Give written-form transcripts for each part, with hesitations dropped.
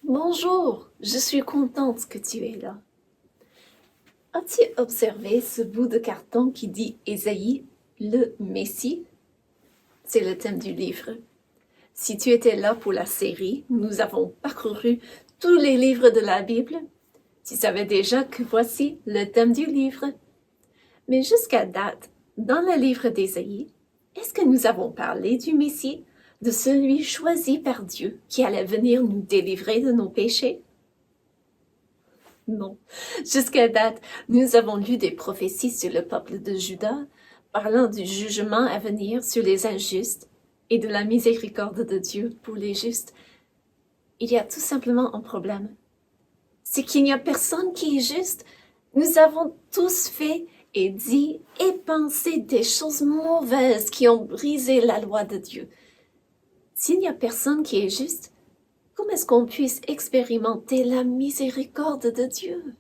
Bonjour, je suis contente que tu es là. As-tu observé ce bout de carton qui dit Ésaïe, le Messie? C'est le thème du livre. Si tu étais là pour la série, nous avons parcouru tous les livres de la Bible. Tu savais déjà que voici le thème du livre. Mais jusqu'à date, dans le livre d'Ésaïe, est-ce que nous avons parlé du Messie, de celui choisi par Dieu qui allait venir nous délivrer de nos péchés? Non. Jusqu'à date, nous avons lu des prophéties sur le peuple de Juda, parlant du jugement à venir sur les injustes et de la miséricorde de Dieu pour les justes. Il y a tout simplement un problème. C'est qu'il n'y a personne qui est juste. Nous avons tous fait et dit et pensé des choses mauvaises qui ont brisé la loi de Dieu. S'il n'y a personne qui est juste, comment est-ce qu'on puisse expérimenter la miséricorde de Dieu?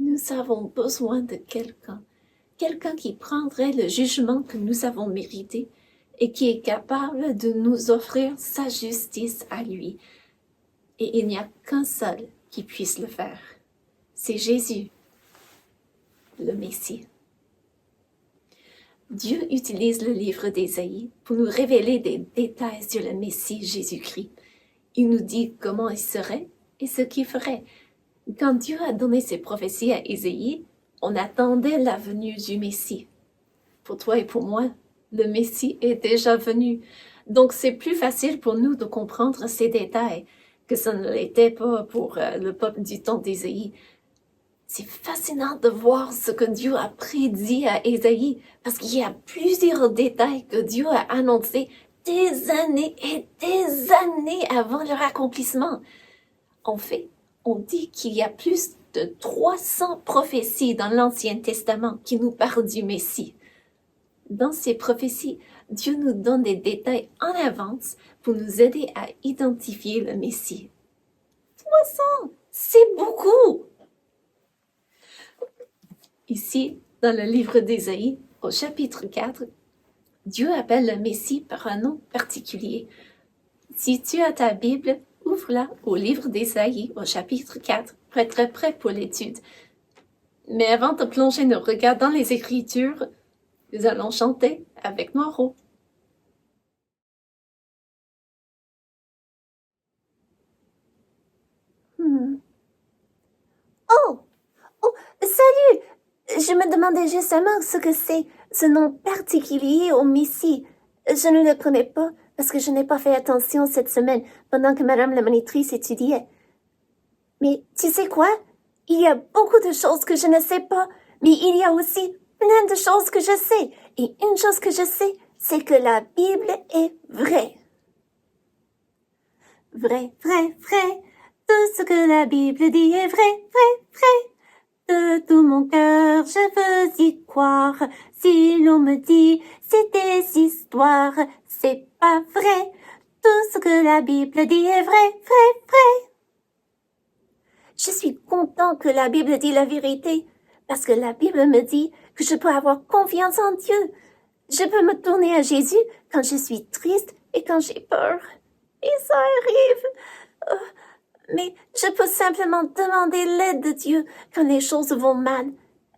Nous avons besoin de quelqu'un qui prendrait le jugement que nous avons mérité et qui est capable de nous offrir sa justice à lui. Et il n'y a qu'un seul qui puisse le faire. C'est Jésus, le Messie. Dieu utilise le livre d'Ésaïe pour nous révéler des détails sur le Messie Jésus-Christ. Il nous dit comment il serait et ce qu'il ferait. Quand Dieu a donné ses prophéties à Ésaïe, on attendait la venue du Messie. Pour toi et pour moi, le Messie est déjà venu. Donc c'est plus facile pour nous de comprendre ces détails que ça ne l'était pas pour le peuple du temps d'Ésaïe. C'est fascinant de voir ce que Dieu a prédit à Ésaïe, parce qu'il y a plusieurs détails que Dieu a annoncés des années et des années avant leur accomplissement. En fait, on dit qu'il y a plus de 300 prophéties dans l'Ancien Testament qui nous parlent du Messie. Dans ces prophéties, Dieu nous donne des détails en avance pour nous aider à identifier le Messie. 300, c'est beaucoup! Ici, dans le livre d'Ésaïe, au chapitre 4, Dieu appelle le Messie par un nom particulier. Si tu as ta Bible, ouvre-la au livre d'Ésaïe, au chapitre 4, pour être prêt pour l'étude. Mais avant de plonger nos regards dans les Écritures, nous allons chanter avec Noiro. Oh, salut! Je me demandais justement ce que c'est, ce nom particulier au Messie. Je ne le connais pas parce que je n'ai pas fait attention cette semaine pendant que Madame la monitrice étudiait. Mais tu sais quoi? Il y a beaucoup de choses que je ne sais pas, mais il y a aussi plein de choses que je sais. Et une chose que je sais, c'est que la Bible est vraie. Vrai, vrai, vrai. Tout ce que la Bible dit est vrai, vrai, vrai. De tout mon cœur, je veux y croire. Si l'on me dit c'est des histoires, c'est pas vrai. Tout ce que la Bible dit est vrai, vrai, vrai. Je suis content que la Bible dit la vérité, parce que la Bible me dit que je peux avoir confiance en Dieu. Je peux me tourner à Jésus quand je suis triste et quand j'ai peur. Et ça arrive. Mais je peux simplement demander l'aide de Dieu quand les choses vont mal.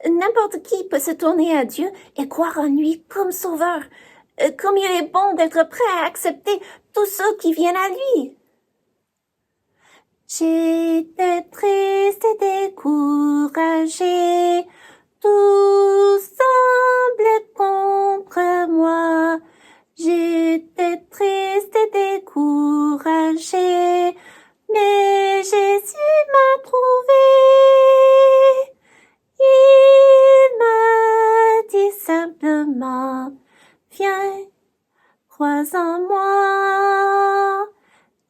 N'importe qui peut se tourner à Dieu et croire en lui comme sauveur. Comme il est bon d'être prêt à accepter tous ceux qui viennent à lui. J'étais triste et découragée. Tout semblait contre moi. J'étais triste et découragée. Mais Jésus m'a trouvé. Il m'a dit simplement, viens, crois en moi.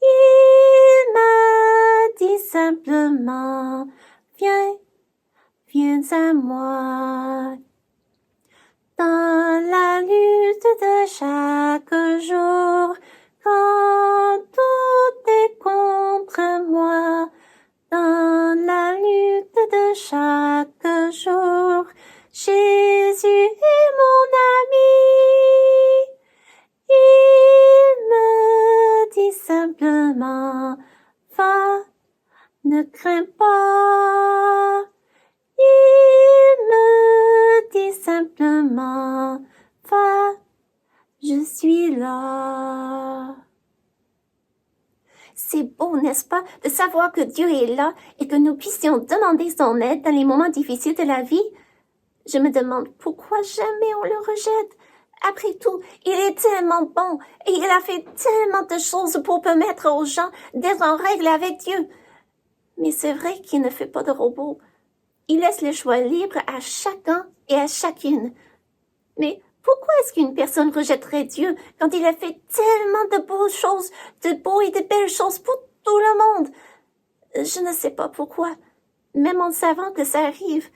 Il m'a dit simplement, viens, viens à moi. Dans la lutte de chaque jour, quand tout est contre moi, dans la lutte de chaque jour, Jésus est mon ami. Il me dit simplement, Ne crains pas. Il me dit simplement, va, je suis là. C'est beau, n'est-ce pas, de savoir que Dieu est là et que nous puissions demander son aide dans les moments difficiles de la vie. Je me demande pourquoi jamais on le rejette. Après tout, il est tellement bon et il a fait tellement de choses pour permettre aux gens d'être en règle avec Dieu. Mais c'est vrai qu'il ne fait pas de robot. Il laisse le choix libre à chacun et à chacune. Mais pourquoi est-ce qu'une personne rejetterait Dieu quand il a fait tellement de beaux choses, de beaux et de belles choses pour tout le monde? Je ne sais pas pourquoi, même en savant que ça arrive.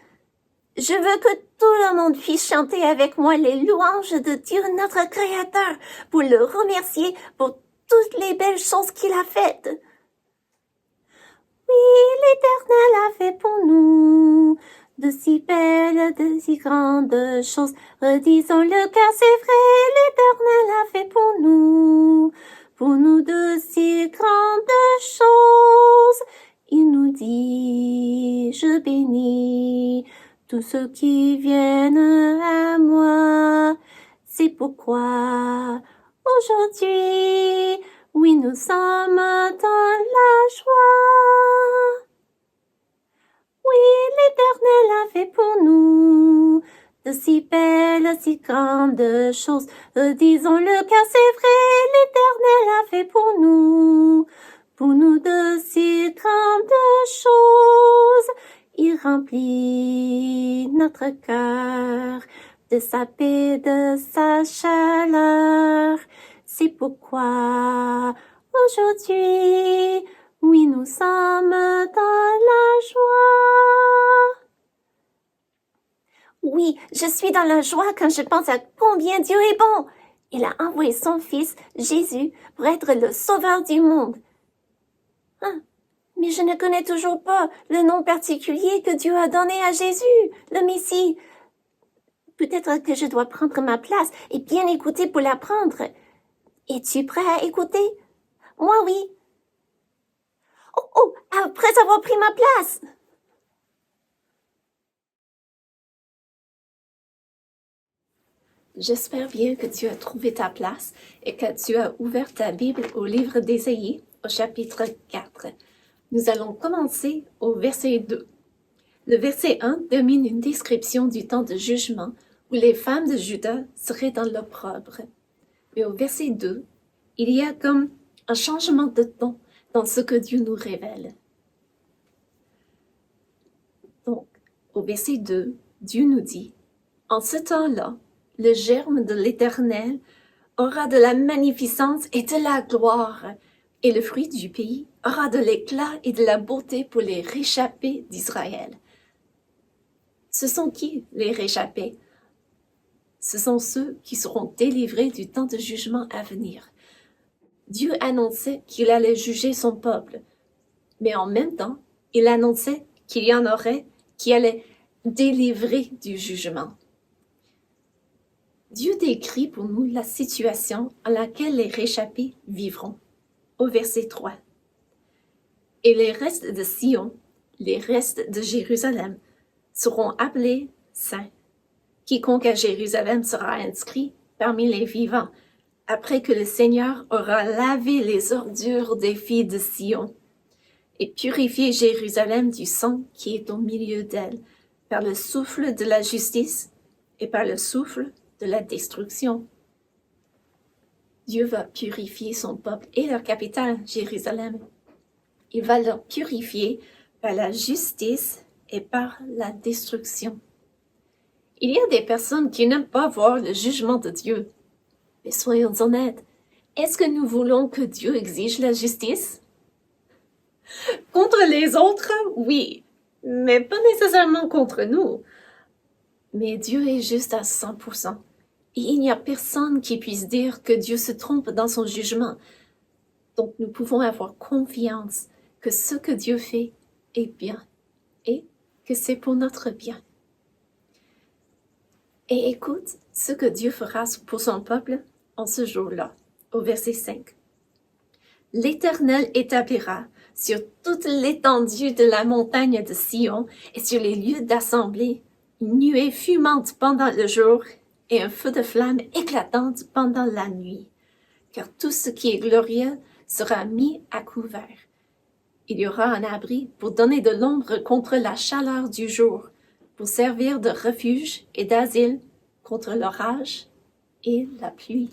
Je veux que tout le monde puisse chanter avec moi les louanges de Dieu, notre Créateur, pour le remercier pour toutes les belles choses qu'il a faites. Oui, l'Éternel a fait pour nous de si belles, de si grandes choses. Redisons-le car c'est vrai, l'Éternel a fait pour nous de si grandes choses. Il nous dit, je bénis tous ceux qui viennent à moi. C'est pourquoi aujourd'hui, oui, nous sommes dans la joie. Oui, l'Éternel a fait pour nous de si belles, si grandes choses. Disons-le car c'est vrai, l'Éternel a fait pour nous de si grandes choses. Il remplit notre cœur de sa paix, de sa chaleur. C'est pourquoi aujourd'hui, oui, nous sommes dans la joie. Oui, je suis dans la joie quand je pense à combien Dieu est bon. Il a envoyé son Fils, Jésus, pour être le sauveur du monde. Mais je ne connais toujours pas le nom particulier que Dieu a donné à Jésus, le Messie. Peut-être que je dois prendre ma place et bien écouter pour l'apprendre. Es-tu prêt à écouter? Moi, oui. Oh, après avoir pris ma place. J'espère bien que tu as trouvé ta place et que tu as ouvert ta Bible au livre d'Ésaïe, au chapitre 4. Nous allons commencer au verset 2. Le verset 1 domine une description du temps de jugement où les femmes de Juda seraient dans l'opprobre. Mais au verset 2, il y a comme un changement de ton dans ce que Dieu nous révèle. Donc, au verset 2, Dieu nous dit, « En ce temps-là, le germe de l'Éternel aura de la magnificence et de la gloire, et le fruit du pays aura de l'éclat et de la beauté pour les réchappés d'Israël. » Ce sont qui les réchappés? Ce sont ceux qui seront délivrés du temps de jugement à venir. Dieu annonçait qu'il allait juger son peuple, mais en même temps, il annonçait qu'il y en aurait qui allaient délivrer du jugement. Dieu décrit pour nous la situation à laquelle les réchappés vivront. Au verset 3. « Et les restes de Sion, les restes de Jérusalem, seront appelés saints. Quiconque à Jérusalem sera inscrit parmi les vivants, après que le Seigneur aura lavé les ordures des filles de Sion, et purifié Jérusalem du sang qui est au milieu d'elle, par le souffle de la justice et par le souffle de la destruction. » Dieu va purifier son peuple et leur capitale, Jérusalem. Il va leur purifier par la justice et par la destruction. Il y a des personnes qui n'aiment pas voir le jugement de Dieu. Mais soyons honnêtes, est-ce que nous voulons que Dieu exige la justice? Contre les autres, oui, mais pas nécessairement contre nous. Mais Dieu est juste à 100%. Et il n'y a personne qui puisse dire que Dieu se trompe dans son jugement. Donc nous pouvons avoir confiance que ce que Dieu fait est bien et que c'est pour notre bien. Et écoute ce que Dieu fera pour son peuple en ce jour-là, au verset 5. « L'Éternel établira sur toute l'étendue de la montagne de Sion et sur les lieux d'assemblée, une nuée fumante pendant le jour et un feu de flamme éclatante pendant la nuit. Car tout ce qui est glorieux sera mis à couvert. Il y aura un abri pour donner de l'ombre contre la chaleur du jour, pour servir de refuge et d'asile contre l'orage et la pluie.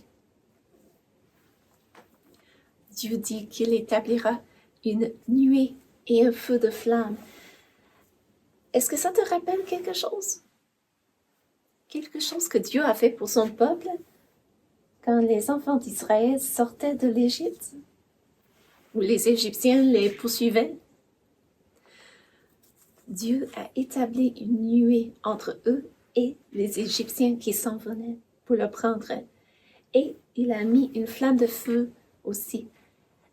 Dieu dit qu'il établira une nuée et un feu de flamme. Est-ce que ça te rappelle quelque chose? Quelque chose que Dieu a fait pour son peuple quand les enfants d'Israël sortaient de l'Égypte, où les Égyptiens les poursuivaient? Dieu a établi une nuée entre eux et les Égyptiens qui s'en venaient pour le prendre. Et il a mis une flamme de feu aussi.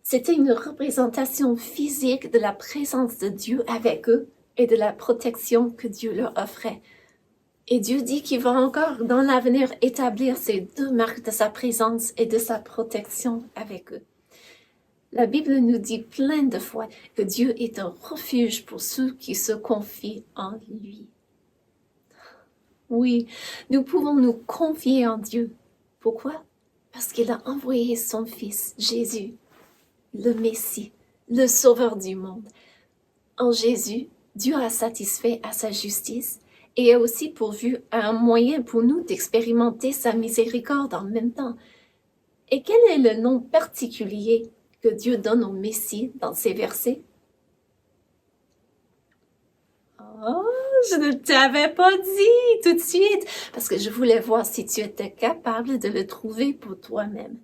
C'était une représentation physique de la présence de Dieu avec eux et de la protection que Dieu leur offrait. Et Dieu dit qu'il va encore dans l'avenir établir ces deux marques de sa présence et de sa protection avec eux. La Bible nous dit plein de fois que Dieu est un refuge pour ceux qui se confient en lui. Oui, nous pouvons nous confier en Dieu. Pourquoi? Parce qu'il a envoyé son Fils, Jésus, le Messie, le Sauveur du monde. En Jésus, Dieu a satisfait à sa justice et a aussi pourvu un moyen pour nous d'expérimenter sa miséricorde en même temps. Et quel est le nom particulier que Dieu donne au Messie dans ces versets? Oh, je ne t'avais pas dit tout de suite, parce que je voulais voir si tu étais capable de le trouver pour toi-même.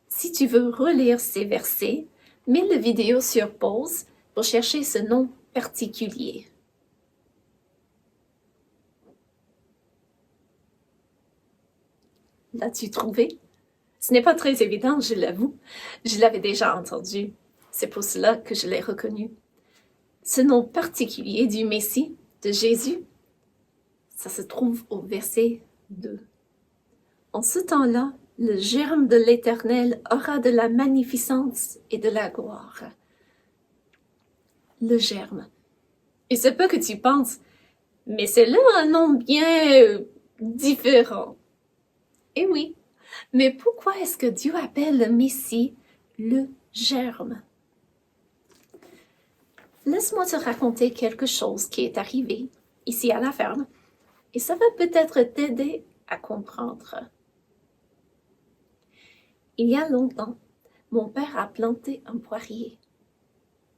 Si tu veux relire ces versets, mets la vidéo sur pause pour chercher ce nom particulier. L'as-tu trouvé? Ce n'est pas très évident, je l'avoue. Je l'avais déjà entendu. C'est pour cela que je l'ai reconnu. Ce nom particulier du Messie, de Jésus, ça se trouve au verset 2. En ce temps-là, le germe de l'Éternel aura de la magnificence et de la gloire. Le germe. Il se peut que tu penses, mais c'est là un nom bien différent. Eh oui, mais pourquoi est-ce que Dieu appelle le Messie le germe? Laisse-moi te raconter quelque chose qui est arrivé ici à la ferme, et ça va peut-être t'aider à comprendre. Il y a longtemps, mon père a planté un poirier,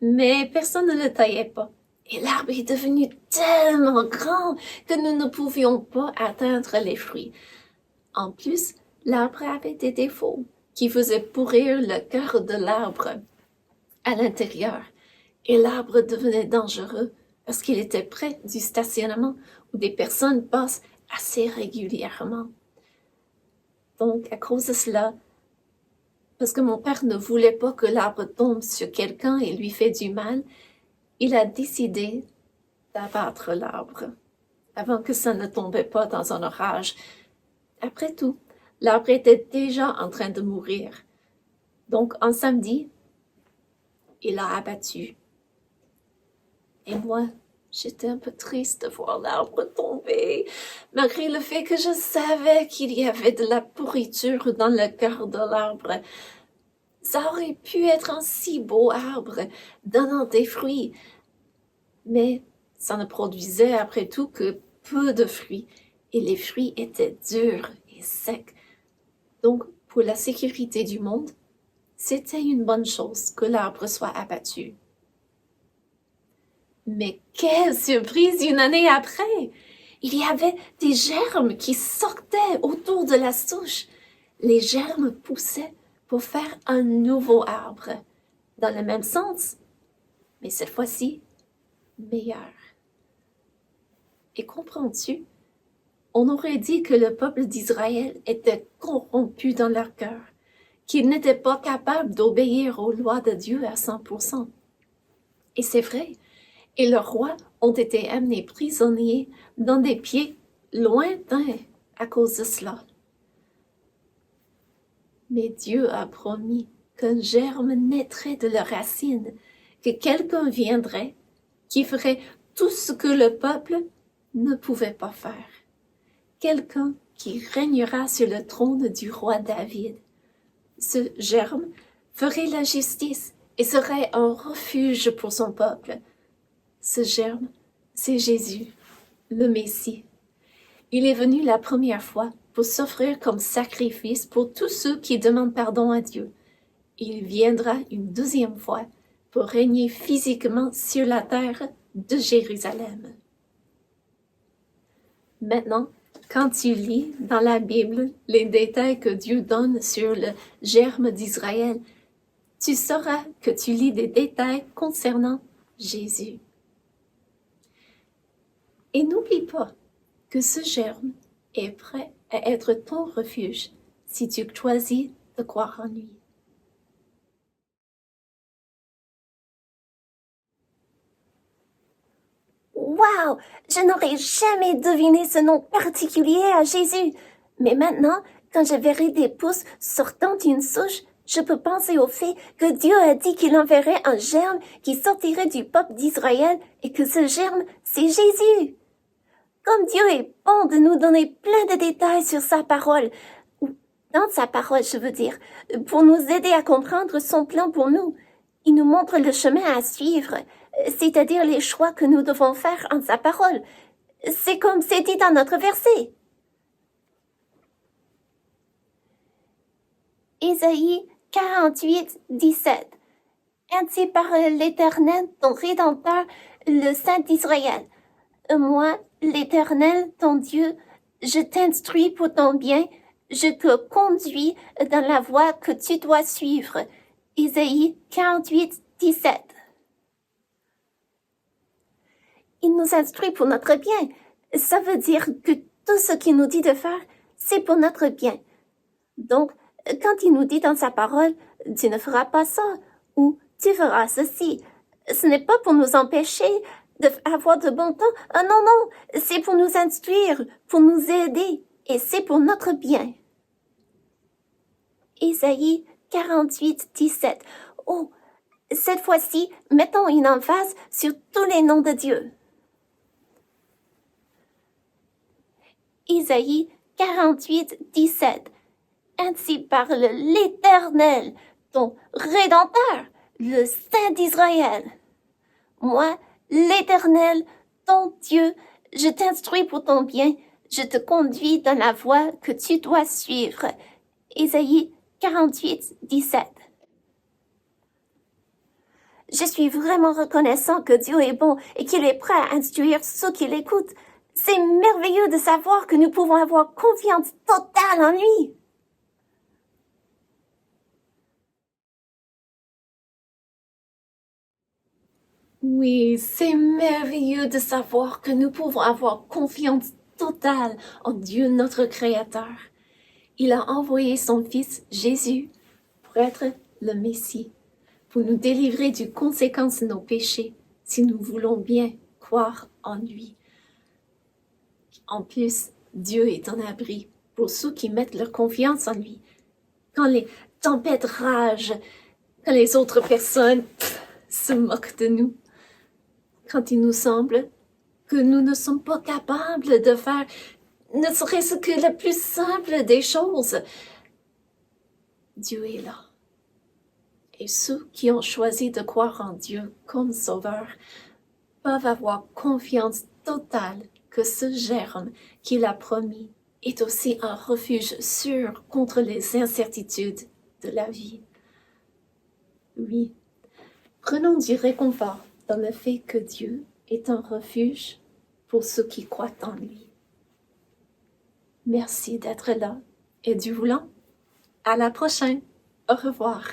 mais personne ne le taillait pas, et l'arbre est devenu tellement grand que nous ne pouvions pas atteindre les fruits. En plus, l'arbre avait des défauts qui faisaient pourrir le cœur de l'arbre à l'intérieur, et l'arbre devenait dangereux parce qu'il était près du stationnement où des personnes passent assez régulièrement. Donc, à cause de cela, parce que mon père ne voulait pas que l'arbre tombe sur quelqu'un et lui fait du mal, il a décidé d'abattre l'arbre avant que ça ne tombait pas dans un orage. Après tout, l'arbre était déjà en train de mourir. Donc, un samedi, il l'a abattu. Et moi, j'étais un peu triste de voir l'arbre tomber, malgré le fait que je savais qu'il y avait de la pourriture dans le cœur de l'arbre. Ça aurait pu être un si beau arbre, donnant des fruits, mais ça ne produisait après tout que peu de fruits, et les fruits étaient durs et secs. Donc, pour la sécurité du monde, c'était une bonne chose que l'arbre soit abattu. Mais quelle surprise une année après! Il y avait des germes qui sortaient autour de la souche. Les germes poussaient pour faire un nouveau arbre, dans le même sens, mais cette fois-ci, meilleur. Et comprends-tu? On aurait dit que le peuple d'Israël était corrompu dans leur cœur, qu'ils n'étaient pas capables d'obéir aux lois de Dieu à 100%. Et c'est vrai, et leurs rois ont été amenés prisonniers dans des pays lointains à cause de cela. Mais Dieu a promis qu'un germe naîtrait de leurs racines que quelqu'un viendrait qui ferait tout ce que le peuple ne pouvait pas faire. Quelqu'un qui régnera sur le trône du roi David. Ce germe ferait la justice et serait un refuge pour son peuple. Ce germe, c'est Jésus, le Messie. Il est venu la première fois pour s'offrir comme sacrifice pour tous ceux qui demandent pardon à Dieu. Il viendra une deuxième fois pour régner physiquement sur la terre de Jérusalem. Maintenant, quand tu lis dans la Bible les détails que Dieu donne sur le germe d'Israël, tu sauras que tu lis des détails concernant Jésus. Et n'oublie pas que ce germe est prêt à être ton refuge si tu choisis de croire en lui. Waouh! Je n'aurais jamais deviné ce nom particulier à Jésus. Mais maintenant, quand je verrai des pousses sortant d'une souche, je peux penser au fait que Dieu a dit qu'il enverrait un germe qui sortirait du peuple d'Israël et que ce germe, c'est Jésus. Comme Dieu est bon de nous donner plein de détails sur sa parole, dans sa parole, je veux dire, pour nous aider à comprendre son plan pour nous. Il nous montre le chemin à suivre, c'est-à-dire les choix que nous devons faire en sa parole. C'est comme c'est dit dans notre verset. Ésaïe 48, 17. Ainsi parle l'Éternel, ton Rédempteur, le Saint d'Israël. Moi, l'Éternel, ton Dieu, je t'instruis pour ton bien, je te conduis dans la voie que tu dois suivre. Ésaïe 48, 17. Il nous instruit pour notre bien. Ça veut dire que tout ce qu'il nous dit de faire, c'est pour notre bien. Donc, quand il nous dit dans sa parole, tu ne feras pas ça, ou tu feras ceci, ce n'est pas pour nous empêcher d'avoir de bon temps. Ah non, non, c'est pour nous instruire, pour nous aider, et c'est pour notre bien. Ésaïe 48, 17. Oh, cette fois-ci, mettons une emphase sur tous les noms de Dieu. Ésaïe 48, 17. Ainsi parle l'Éternel, ton Rédempteur, le Saint d'Israël. Moi, l'Éternel, ton Dieu, je t'instruis pour ton bien, je te conduis dans la voie que tu dois suivre. Ésaïe 48, 17. Je suis vraiment reconnaissant que Dieu est bon et qu'il est prêt à instruire ceux qui l'écoutent. C'est merveilleux de savoir que nous pouvons avoir confiance totale en lui. Oui, c'est merveilleux de savoir que nous pouvons avoir confiance totale en Dieu notre Créateur. Il a envoyé son Fils Jésus pour être le Messie, pour nous délivrer des conséquences de nos péchés si nous voulons bien croire en lui. En plus, Dieu est un abri pour ceux qui mettent leur confiance en lui. Quand les tempêtes ragent, quand les autres personnes se moquent de nous, quand il nous semble que nous ne sommes pas capables de faire ne serait-ce que le plus simple des choses, Dieu est là. Et ceux qui ont choisi de croire en Dieu comme Sauveur peuvent avoir confiance totale que ce germe qu'il a promis est aussi un refuge sûr contre les incertitudes de la vie. Oui, prenons du réconfort dans le fait que Dieu est un refuge pour ceux qui croient en lui. Merci d'être là et du voulant. À la prochaine. Au revoir.